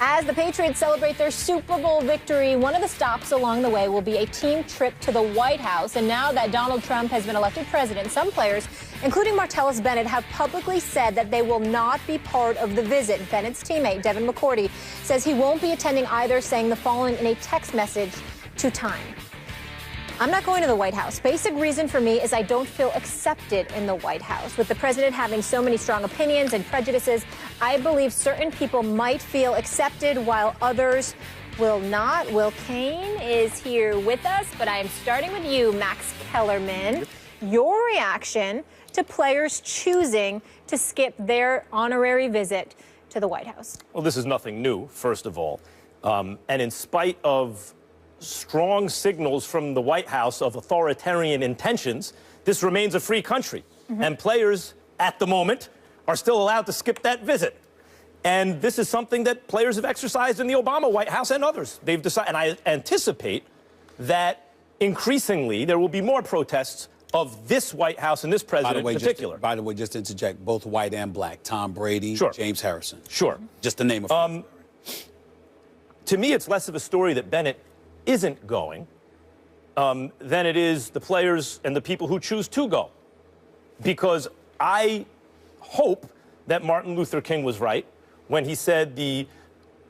As the Patriots celebrate their Super Bowl victory, one of the stops along the way will be a team trip to the White House. And now that Donald Trump has been elected president, some players, including Martellus Bennett, have publicly said that they will not be part of the visit. Bennett's teammate, Devin Mccourty, says he won't be attending either, saying the following in a text message to Time. I'm not going to the White House. Basic reason for me is I don't feel accepted in the White House. With the president having so many strong opinions and prejudices, I believe certain people might feel accepted while others will not. Will Kane is here with us, but I am starting with you, Max Kellerman. Your reaction to players choosing to skip their honorary visit to the White House? Well, this is nothing new, first of all. And in spite of strong signals from the White House of authoritarian intentions, this remains a free country. And players, at the moment, are still allowed to skip that visit. And this is something that players have exercised in the Obama White House and others. They've decided, and I anticipate that increasingly there will be more protests of this White House and this president in particular. By the way, just to interject, both white and black, Tom Brady, Sure. James Harrison. Sure. Just to name a few. To me, it's less of a story that Bennett isn't going than it is the players and the people who choose to go. Because I hope that Martin Luther King was right when he said the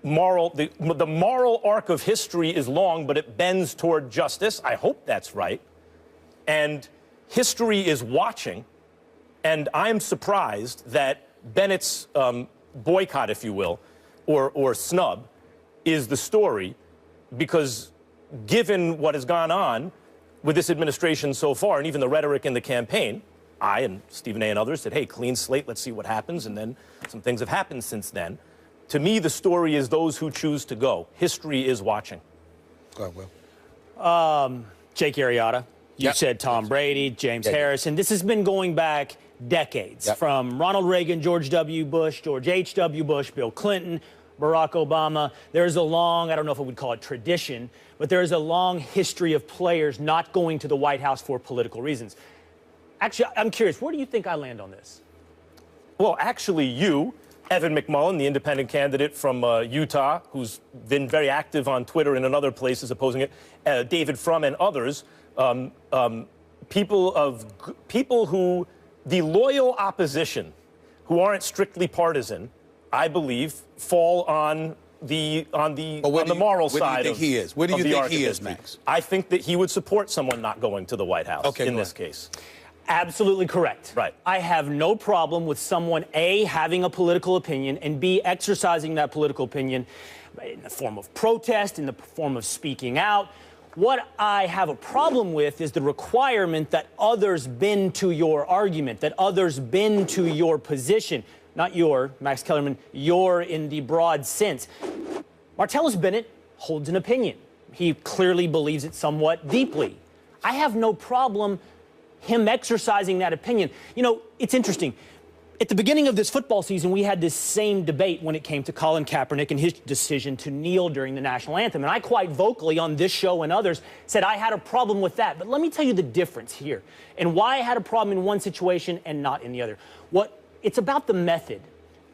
moral arc of history is long, but it bends toward justice. I hope that's right. And history is watching. And I'm surprised that Bennett's boycott, if you will, or snub, is the story, because given what has gone on with this administration so far, and even the rhetoric in the campaign, I and Stephen A. and others said, hey, clean slate, let's see what happens. And then some things have happened since then. To me, the story is those who choose to go. History is watching. Go ahead, Will. Jake Arrieta. You said Tom Brady, James Harrison. This has been going back decades, from Ronald Reagan, George W. Bush, George H.W. Bush, Bill Clinton, Barack Obama. There's a long, I don't know if I would call it tradition, but there is a long history of players not going to the White House for political reasons. Actually, I'm curious, where do you think I land on this? Well, actually, you, Evan McMullin, the independent candidate from Utah, who's been very active on Twitter and in other places opposing it, David Frum and others, people who, the loyal opposition, who aren't strictly partisan, I believe, fall on the moral side. Where do you think he is? Where do you think he is, Max? I think that he would support someone not going to the White House in this case. Absolutely correct. Right. I have no problem with someone, A, having a political opinion, and B, exercising that political opinion in the form of protest, in the form of speaking out. What I have a problem with is the requirement that others bend to your argument, that others bend to your position. Not your, Max Kellerman, your in the broad sense. Martellus Bennett holds an opinion. He clearly believes it somewhat deeply. I have no problem him exercising that opinion. You know, it's interesting. At the beginning of this football season, we had this same debate when it came to Colin Kaepernick and his decision to kneel during the national anthem. And I quite vocally on this show and others said I had a problem with that. But let me tell you the difference here and why I had a problem in one situation and not in the other. It's about the method,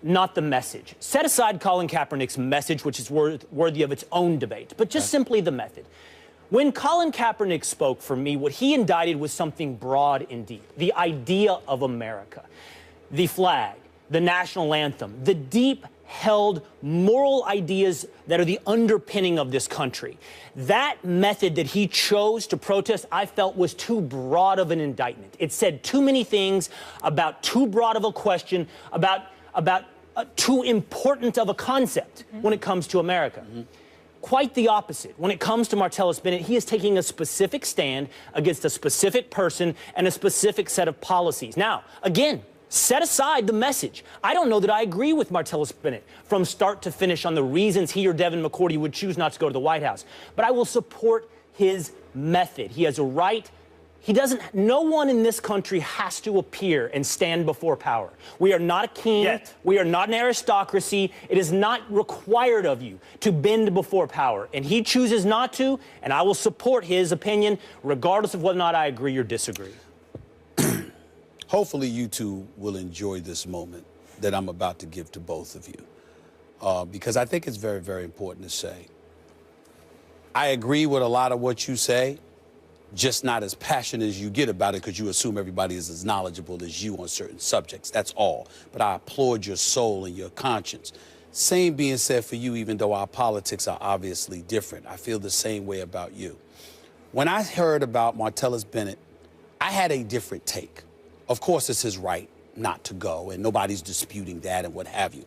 not the message. Set aside Colin Kaepernick's message, which is worthy of its own debate, but just simply the method. When Colin Kaepernick spoke, for me, what he indicted was something broad indeed. The idea of America, the flag, the national anthem, the deep-held moral ideas that are the underpinning of this country. That method that he chose to protest, I felt, was too broad of an indictment. It said too many things about too broad of a question, about too important of a concept when it comes to America. Quite the opposite. When it comes to Martellus Bennett, he is taking a specific stand against a specific person and a specific set of policies. Now, again, set aside the message. I don't know that I agree with Martellus Bennett from start to finish on the reasons he or Devin Mccourty would choose not to go to the White House. But I will support his method. He has a right. No one in this country has to appear and stand before power. We are not a king. Yet. We are not an aristocracy. It is not required of you to bend before power. And he chooses not to, and I will support his opinion, regardless of whether or not I agree or disagree. Hopefully you two will enjoy this moment that I'm about to give to both of you. because I think it's very, very important to say. I agree with a lot of what you say, just not as passionate as you get about it because you assume everybody is as knowledgeable as you on certain subjects. That's all. But I applaud your soul and your conscience. Same being said for you, even though our politics are obviously different. I feel the same way about you. When I heard about Martellus Bennett, I had a different take. Of course, it's his right not to go, and nobody's disputing that and what have you.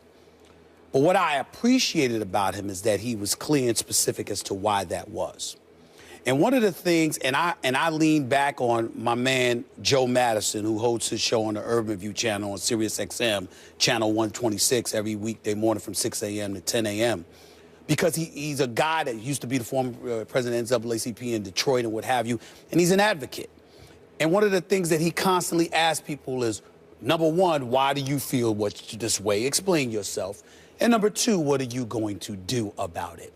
But what I appreciated about him is that he was clear and specific as to why that was. And one of the things, and I lean back on my man Joe Madison, who holds his show on the Urban View channel on Sirius XM, channel 126, every weekday morning from 6 a.m. to 10 a.m. Because he's a guy that used to be the former president of NAACP in Detroit and what have you, and he's an advocate. And one of the things that he constantly asks people is, number one, why do you feel this way? Explain yourself. And number two, what are you going to do about it?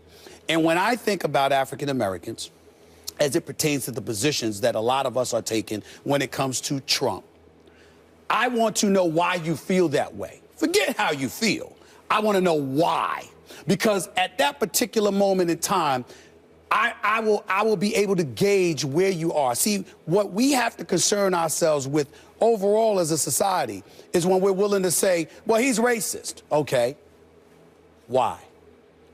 And when I think about African Americans, as it pertains to the positions that a lot of us are taking when it comes to Trump, I want to know why you feel that way. Forget how you feel. I want to know why. Because at that particular moment in time, I will be able to gauge where you are. See, what we have to concern ourselves with overall as a society is when we're willing to say, well, he's racist. Okay. Why?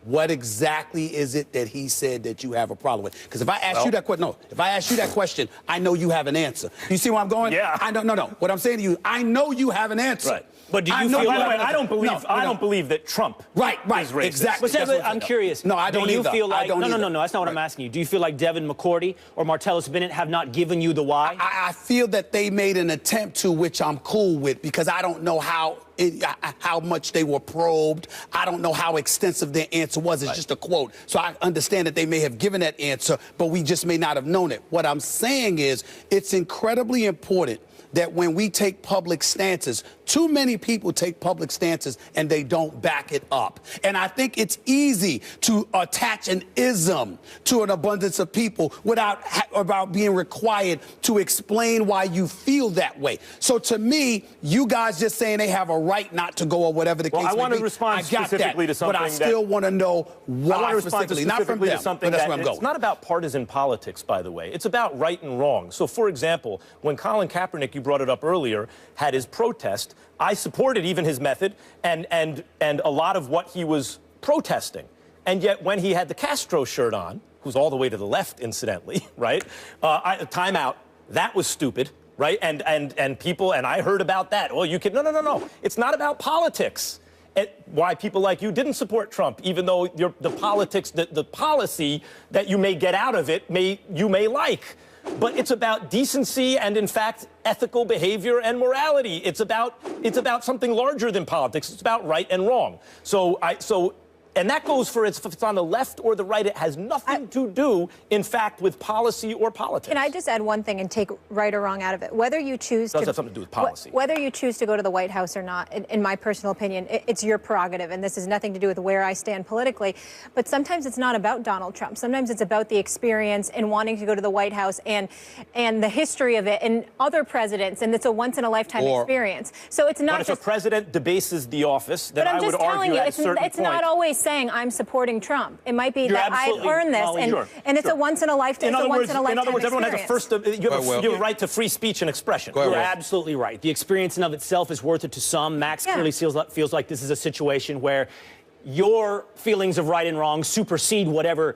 What exactly is it that he said that you have a problem with? Because if I ask you that question, if I ask you that question, I know you have an answer. You see where I'm going? Yeah. I don't. No. What I'm saying to you, I know you have an answer. Right. But do you feel? By the way, I don't believe that Trump is racist. Exactly. But I'm curious. No, I don't do you either. feel like? I don't No. That's not what I'm asking you. Do you feel like Devin McCourty or Martellus Bennett have not given you the why? I feel that they made an attempt to, which I'm cool with, because I don't know how much they were probed. I don't know how extensive their answer was. It's just a quote. So I understand that they may have given that answer, but we just may not have known it. What I'm saying is it's incredibly important that when we take public stances, too many people take public stances and they don't back it up. And I think it's easy to attach an ism to an abundance of people without being required to explain why you feel that way. So to me, you guys just saying they have a right not to go or whatever the case may be. I want to respond specifically to something, but I still want to know why specifically, not from them, but that's where I'm going. It's not about partisan politics, by the way. It's about right and wrong. So, for example, when Colin Kaepernick, you brought it up earlier, had his protest, I supported even his method and a lot of what he was protesting. And yet when he had the Castro shirt on, who's all the way to the left, incidentally, right? Time out. That was stupid, right? And people, and I heard about that. Well, you can, no. It's not about politics. Why people like you didn't support Trump, even though the politics, the policy that you may get out of it, you may like. But it's about decency and, in fact, ethical behavior and morality. It's about something larger than politics. It's about right and wrong. And that goes for if it's on the left or the right. It has nothing to do, in fact, with policy or politics. Can I just add one thing and take right or wrong out of it? Whether you choose to... It does have something to do with policy. Whether you choose to go to the White House or not, in my personal opinion, it's your prerogative, and this has nothing to do with where I stand politically. But sometimes it's not about Donald Trump. Sometimes it's about the experience in wanting to go to the White House and the history of it and other presidents, and it's a once-in-a-lifetime experience. So it's not But if a president debases the office, then I would argue at a certain point... It's not always saying I'm supporting Trump. It might be that I've earned this, and it's a once-in-a-lifetime experience. In other words, everyone has you have a right to free speech and expression. You're absolutely right. The experience in of itself is worth it to some. Max clearly feels like this is a situation where your feelings of right and wrong supersede whatever...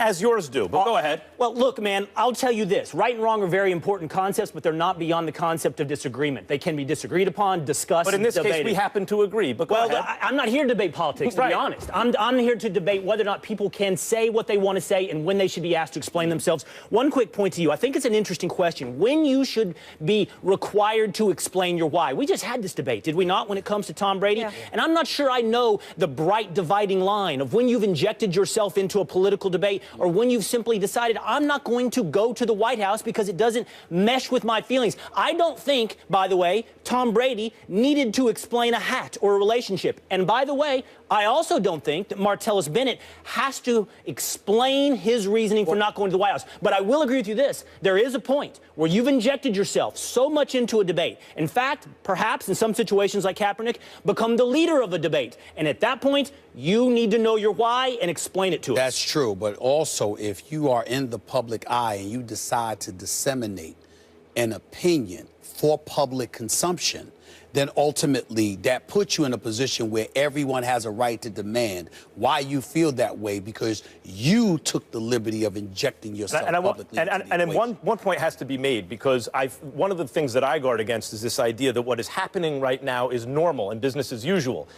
As yours do, but go ahead. Well, look, man, I'll tell you this. Right and wrong are very important concepts, but they're not beyond the concept of disagreement. They can be disagreed upon, discussed, but in this case, we happen to agree. But go ahead. I'm not here to debate politics, to be honest. I'm here to debate whether or not people can say what they want to say and when they should be asked to explain themselves. One quick point to you. I think it's an interesting question. When you should be required to explain your why. We just had this debate, did we not, when it comes to Tom Brady? Yeah. And I'm not sure I know the bright dividing line of when you've injected yourself into a political debate or when you've simply decided I'm not going to go to the White House because it doesn't mesh with my feelings. I don't think, by the way, Tom Brady needed to explain a hat or a relationship. And by the way, I also don't think that Martellus Bennett has to explain his reasoning for not going to the White House. But I will agree with you this. There is a point where you've injected yourself so much into a debate. In fact, perhaps in some situations like Kaepernick, become the leader of a debate. And at that point, you need to know your why and explain it to us. That's true. But also, if you are in the public eye and you decide to disseminate an opinion for public consumption, then ultimately that puts you in a position where everyone has a right to demand why you feel that way, because you took the liberty of injecting yourself publicly. And one point has to be made, because one of the things that I guard against is this idea that what is happening right now is normal and business as usual.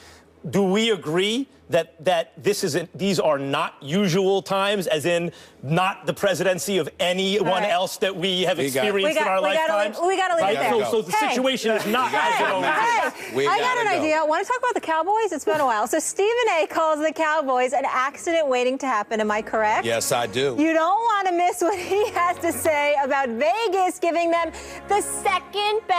Do we agree that these are not usual times, as in not the presidency of anyone else that we have experienced in our lifetimes? We got to leave it there. So the situation is not as it always is. I got an idea. I want to talk about the Cowboys. It's been a while. So Stephen A. calls the Cowboys an accident waiting to happen. Am I correct? Yes, I do. You don't want to miss what he has to say about Vegas giving them the second best